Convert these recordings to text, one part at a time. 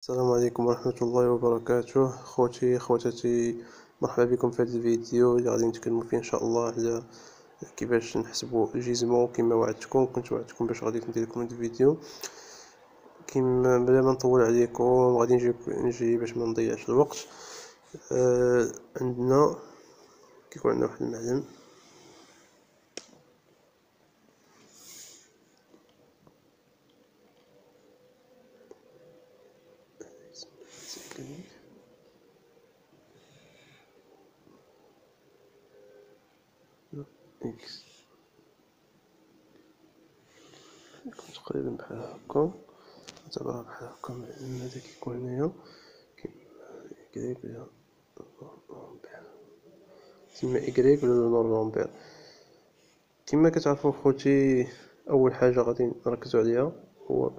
السلام عليكم ورحمة الله وبركاته. خوتي خواتاتي، مرحبا بكم في هذا الفيديو اللي غادي نتكلموا فيه ان شاء الله على كيفاش نحسبوا الجيزمو. كما وعدتكم كنت وعدتكم باش غادي ندير لكم هذا الفيديو. كما بلا ما نطول عليكم غادي نجي باش ما نضيعش الوقت. عندنا كيكون عندنا واحد المعلم اكس يكون تقريبا بحال هكا، تعتبرها بحال هكا. المعلم هذا كيكون هنايا كيما إكغيك ولا أمبير، تسمى إكغيك ولا نورم أمبير. كما كتعرفوا خوتي، أول حاجة غادي نركزوا عليها هو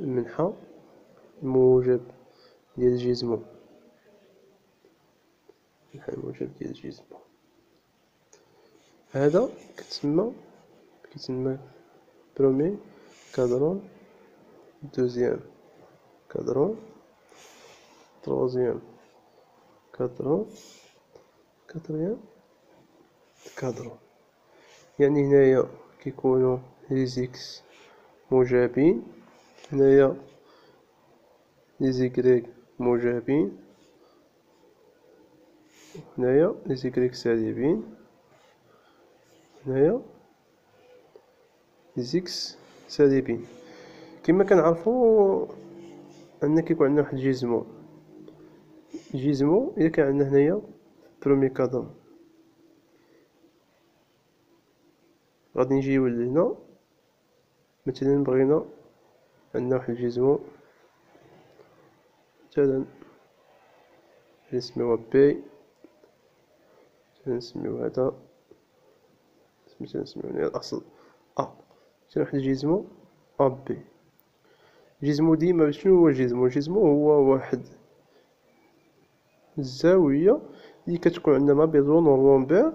المنحى، الموجب ديال الجيزمو، الموجب ديال الجيزمو هذا كيتسمى برومي كادرون، دوزيام كادرون، تروازيام كادرون، كاتريام كادرون. يعني هنايا كيكونوا لي زيكس موجبين، هنايا لي زيكريك موجبين، هنايا لي زيكريك سالبين، هنايا لي زيكس سالبين. كما كنعرفوا ان كيكون عندنا واحد جيزمو الا كان عندنا هنايا برومي كادرون، غادي نجيو لهنا. مثلا بغينا عندنا واحد الجيزمو مثلا نسميوها بي، مثلا نسميو هذا، مثلا نسميو هنا الاصل ا. مثلا واحد الجيزمو ا بي. الجيزمو ديما شنو هو الجيزمو؟ الجيزمو هو واحد الزاوية اللي كتكون عندنا ما بين زون لومبير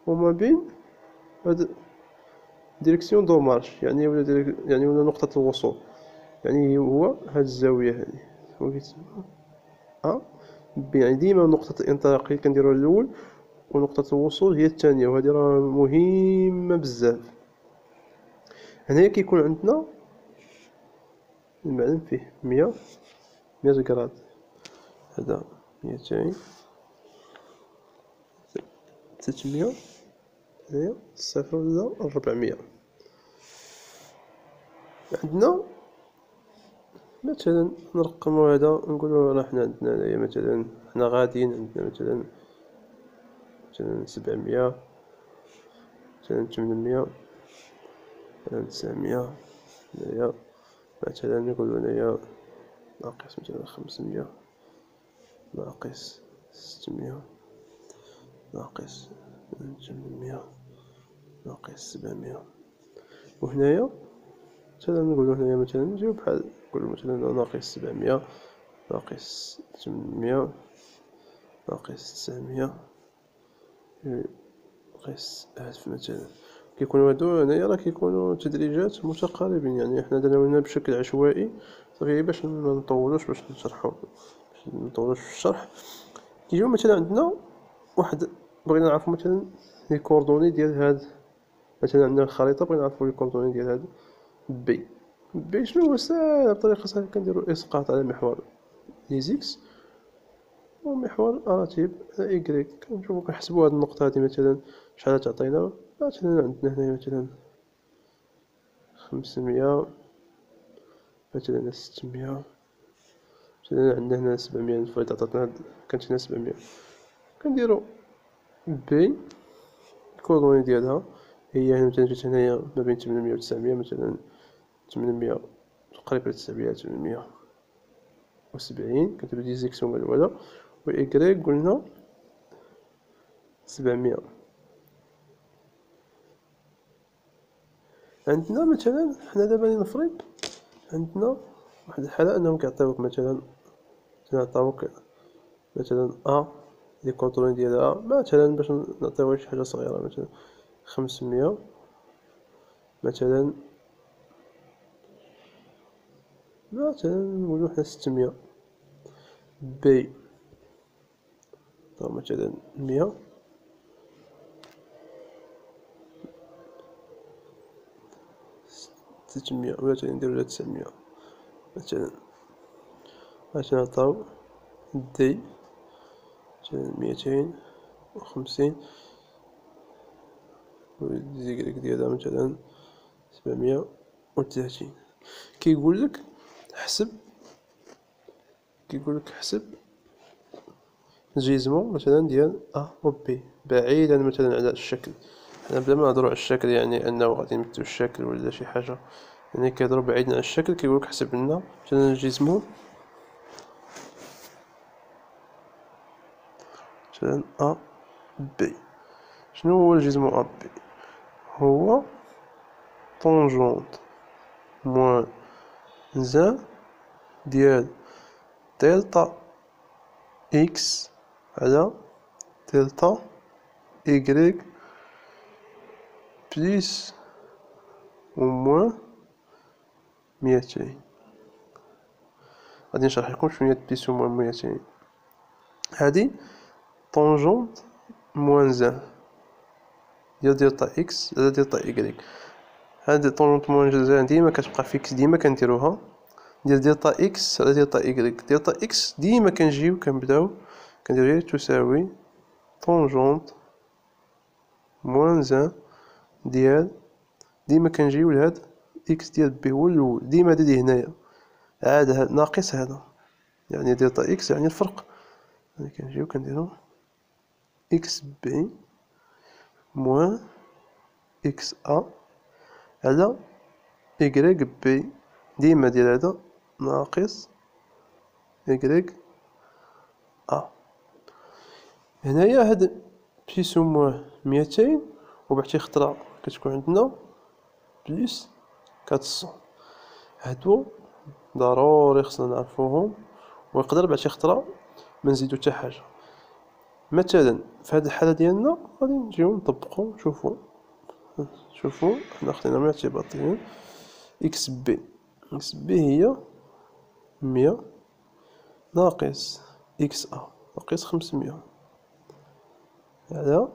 وما بين هاد ديريكسيون دو مارش، يعني ولا نقطة الوصول. يعني هو هاد الزاوية هادي هو كيتسمى ا بي. يعني ديما نقطة الانطلاق هي كنديروها الأول، ونقطة الوصول هي الثانية، وهذه راه مهمة بزاف. هنايا كيكون عندنا المعلم فيه 100 غراد، هذا 200، 300، هنايا 0 ولا 400. عندنا مثلا نرقمو هذا، نقولو راه حنا عندنا هنايا مثلا حنا غاديين عندنا مثلا 700، مثلا 800، مثلا 900. هنايا مثلا نقولو هنايا ناقص مثلا 500، ناقص 600، ناقص 800، ناقص 700. وهنايا مثلا نقولو هنايا مثلا نجيو بحال نقولو مثلا ناقص 700، ناقص 800، ناقص 900، ناقص 1000 مثلا. كيكونوا هادو هنايا راه كيكونوا تدريجات متقاربين، يعني حنا درناهم بشكل عشوائي صافي باش ما نطولوش باش نطولوش في الشرح. كيجيو مثلا عندنا واحد، بغينا نعرفو مثلا لي كوردوني ديال هاد، مثلا عندنا الخريطة بغينا نعرفو لي كوردوني ديال هاد بي. شنو هو ساهل، بطريقة سهلة كنديرو اسقاط على محور لي زيكس ومحور راتب إكغيك. كنشوفو كنحسبو هاد النقطة هادي مثلا شحال تعطينا. مثلا عندنا هنايا مثلا 500، مثلا 600، مثلا عندنا هنا 700. نفرض عطاتنا كانت هنا 700، كنديرو بي الكوردوني ديالها هي هنا مثلا جات هنايا ما بين 800 و 900، مثلا 800 تقريبا 900 870. كنديرو ديزيكسيون الأولى، و إكغيك قلنا 700. عندنا مثلا حنا دابا نفرض عندنا واحد الحالة أنهم كيعطيوك مثلا عطاوك مثلا لي كونطرول ديالها مثلا باش نعطيوها شي حاجة صغيرة مثلا 500، مثلا مثلا نقولو حنا 600 بي مثلا 100 600 ولا نديرو 900 مثلا باش نعطيو دي مثلا 250 والزيكريك ديالها مثلا 730. كيقولك حسب جيزمون مثلا ديال ا و بي بعيدا مثلا على الشكل. حنا بلا ما نهضرو على الشكل يعني انه غادي نمثلو الشكل ولا شي حاجه، يعني كيهضرو بعيدا على الشكل. كيقولك حسب لنا مثلا جيزمون مثلا ا بي. شنو هو الجيزمون ا بي؟ هو طونجونت موان زان ديال دلتا اكس على دلتا إيكغيك بليس و موان 200. غادي نشرح لكم شنو هي بليس و موان 200. هادي طونجونت موان زان ديال دلتا اكس على دلتا إيكغيك. هادي طونجونت موان زان ديما كتبقى فيكس، ديما كنديروها ديال دلتا اكس على دلتا إيكغيك. دلتا اكس ديما كنجيو كنبداو كنديرو غير تساوي طونجونت موان زان ديال، ديما كنجيو لهاد اكس ديال بي هو الاول، ديما هادي هنايا عاد ناقص هذا، يعني دلتا اكس يعني الفرق. يعني كنجيو كنديرو اكس بي موان اكس ا على إيكغيك بي، ديما ديال هذا ناقص إيكغيك ا. هنايا هاد بليس و موان 200 وبواحد شي خطرة كتكون عندنا بليس 400. هادو ضروري خصنا نعرفوهم، ويقدر بعد شي خطرة ما نزيدو حتى حاجة. مثلا في هاد الحالة ديالنا غادي نجيو نطبقو. شوفو حنا خدينا من اعتباطيا اكس بي. اكس بي هي 100 ناقص اكس ا ناقص 500 على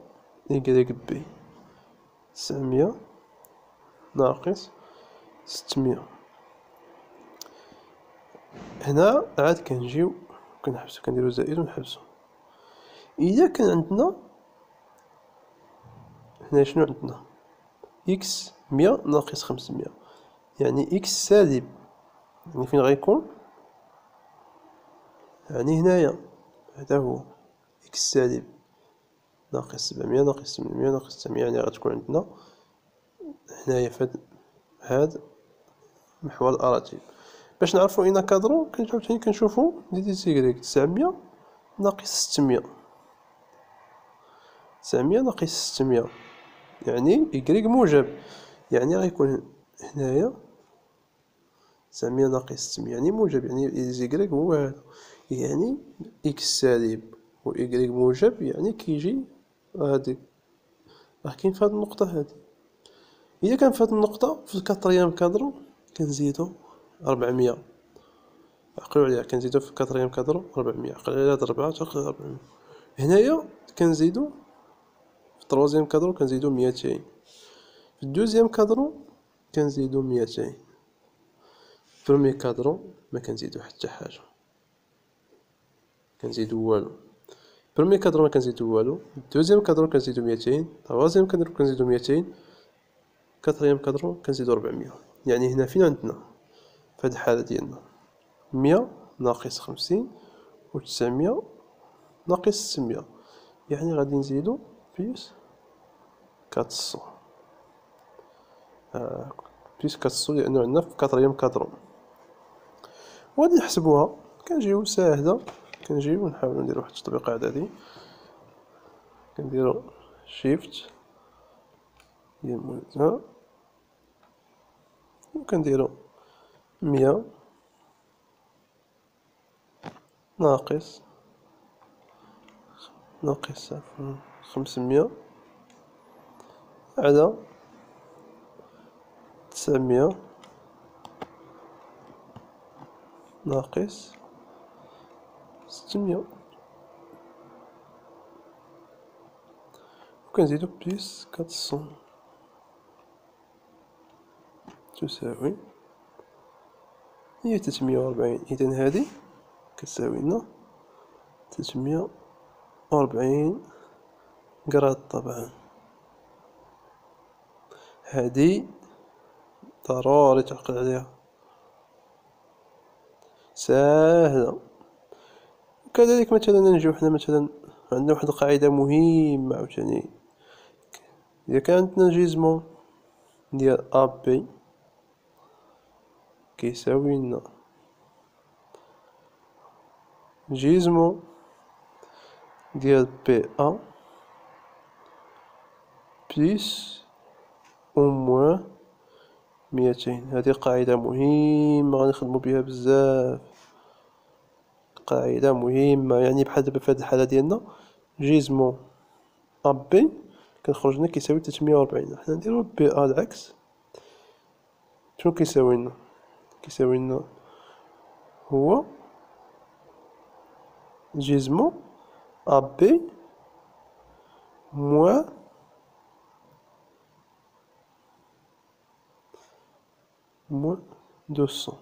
إيكغيك بي 900 ناقص 600. هنا عاد كنجيو كنحبسو كنديرو زائد ونحبسو. إذا كان عندنا هنا شنو عندنا إكس 100 ناقص 500 يعني إكس سالب، يعني فين غيكون؟ يعني هنايا هذا هو إكس سالب ناقص 700 ناقص 800 ناقص 900، يعني غتكون عندنا هنايا في هاد محور الأراتيب. باش نعرفو أين كادرو عاوتاني كنشوفو دي سيكريك 900 ناقص 600 900 ناقص 600 يعني إكريك موجب، يعني غيكون هنايا 900 ناقص 600 يعني موجب، يعني إكريك هو هذا، يعني إكس سالب و إكريك موجب يعني كيجي هادي. راه كاين في هاد النقطة هادي. إذا كان في هاد النقطة في الكاتريام كادرو كنزيدو 400. عقلو عليها كنزيدو في الكاتريام كادرو 400. عقل على هاد 4 تاخد 400. هنايا كنزيدو في التروازيام كادرو كنزيدو 200. في الدوزيام كادرو كنزيدو 200. في البروميي كادرو ما كنزيدو حتى حاجة، كنزيدو والو. البروميي كادرو ما كنزيدو والو. الدوزيام كادرو كنزيدو 200. التروازيام كادرو كنزيدو 200. كاتريام كادرو كنزيدو 400. يعني هنا فين عندنا في هاد الحالة ديالنا 100 ناقص 50 و 900 ناقص 600، يعني غادي نزيدو بليس 400. بليس 400 لأنو عندنا في كاتريام كادرو. وغادي نحسبوها كنجيو ساهلة. كنجيو نحاولو نديرو واحد التطبيق إعدادي. كنديرو شيفت ديال موزع وكنديرو 100 ناقص 500 على 900 ناقص 600. وكنزيدو بليس 400 تساوي هي 340. إذن هذه كتساوي لنا 340 غراد. طبعا هذه ضروري تعقل عليها، ساهلة. وكذلك مثلا نجيو حنا مثلا عندنا واحد القاعدة مهمة عاوتاني، إذا كان عندنا جيزمون ديال أ بي كيساوي لنا جيزمون ديال بي أ بليس أو موان 200. هذه قاعدة مهمة غنخدمو بها بزاف، قاعدة مهمة. يعني بحال دابا في هاد الحالة ديالنا جيزمون أ بي كنخرج لنا كيساوي 340. حنا نديرو بي أ العكس، شنو كيساوي لنا؟ كيساوي لنا هو جيزمون أ بي موان موان 200.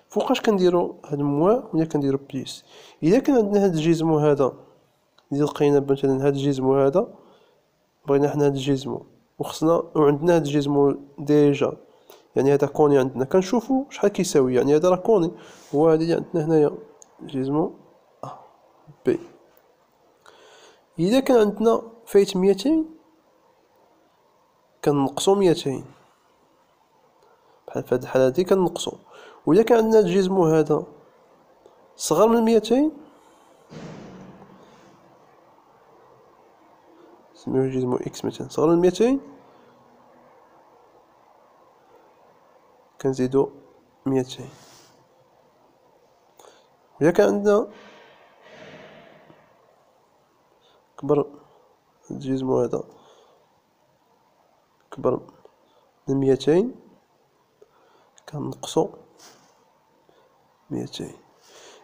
فوقاش كنديرو هاد موان ولا كنديرو بليس؟ الا كان عندنا هاد الجيزمون هذا، الا لقينا مثلا هاد الجيزمون هذا، بغينا حنا هاد الجيزمون وخصنا وعندنا هاد الجيزمون ديجا، يعني هذا كوني عندنا، كنشوفو شحال كيساوي. يعني هذا راه كوني، هو هادي اللي عندنا هنايا جيزمون ا بي. الا كان عندنا فايت 200 كنقصو 200 بحال في هاد الحالة هادي كنقصو. وإلا كان عندنا الجيزمون هذا صغر من 200 نسميوه جيزمون إكس مثلا، صغر من 200 كنزيدو 200. وإلا كان عندنا كبر الجيزمون هذا كبر من 200 كنقصو 200.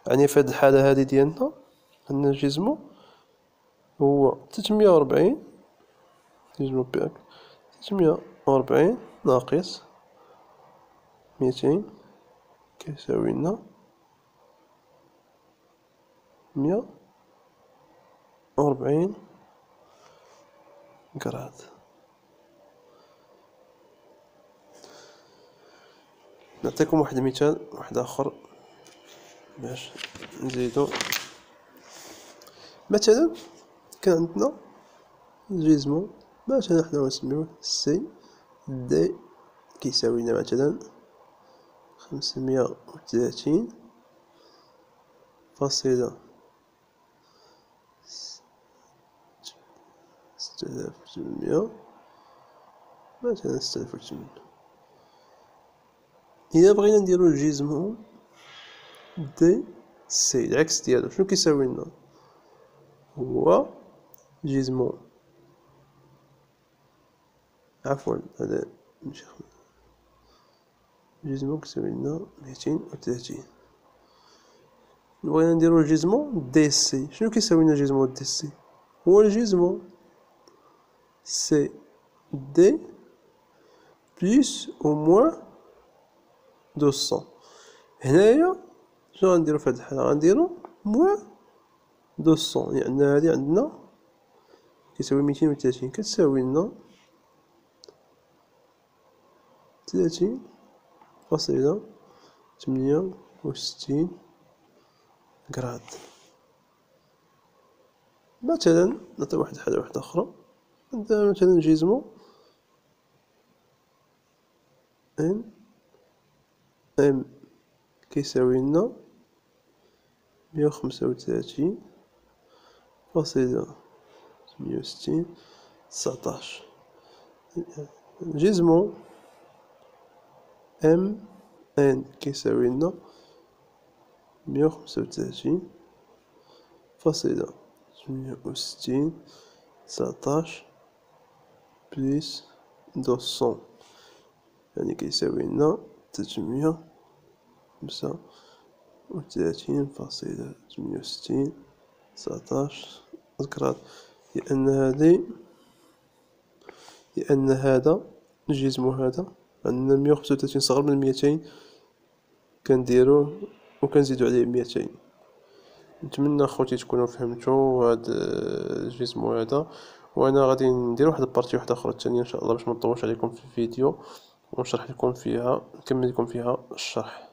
يعني في هاد الحالة هادي ديالنا عندنا الجيزمون هو 340، جيزمون بي 340 ناقص 200 كيساوي لنا 140 غراد. نعطيكم واحد المثال واحد آخر باش نزيدو. مثلا كان عندنا جيزمون مثلا حنا نسميوه سي دي كيساوي لنا مثلا 530 فاصلة 6800 مثلا 6800. إلا بغينا نديرو الجيزمون دي سي العكس ديالو، شنو كيساوي لنا؟ هو جيزمون عفوا هذا ماشي جيزمون كيساوي لنا 230. بغينا نديرو الجيزمون دي سي، شنو كيساوي لنا جيزمون دي سي؟ هو الجيزمون سي دي بليس أو موان 200. هنايا شنو غنديرو في هاد الحالة؟ غنديرو موان 200. يعني هادي عندنا كيساوي 230 كتساوي لنا 30.68 غراد. مثلا نعطي واحد الحالة واحدة أخرى. عندنا مثلا جيزمون ان ام كيساوي لنا 135.68 19. جيزمون ام ان كيساوي لنا 135.68 19 بليس 200، يعني كيساوي لنا 335. 38.68 19 أذكرات. لأن هذا الجسم هذا عندنا 135 صغر من 200 كنديروه وكنزيدو عليه 200. نتمنى خوتي تكونوا فهمتوا هاد الجسم هذا، وانا غادي ندير واحد البارتي واحده اخرى ثانيه ان شاء الله باش ما نطولش عليكم في الفيديو ونشرح لكم فيها نكمل لكم فيها الشرح.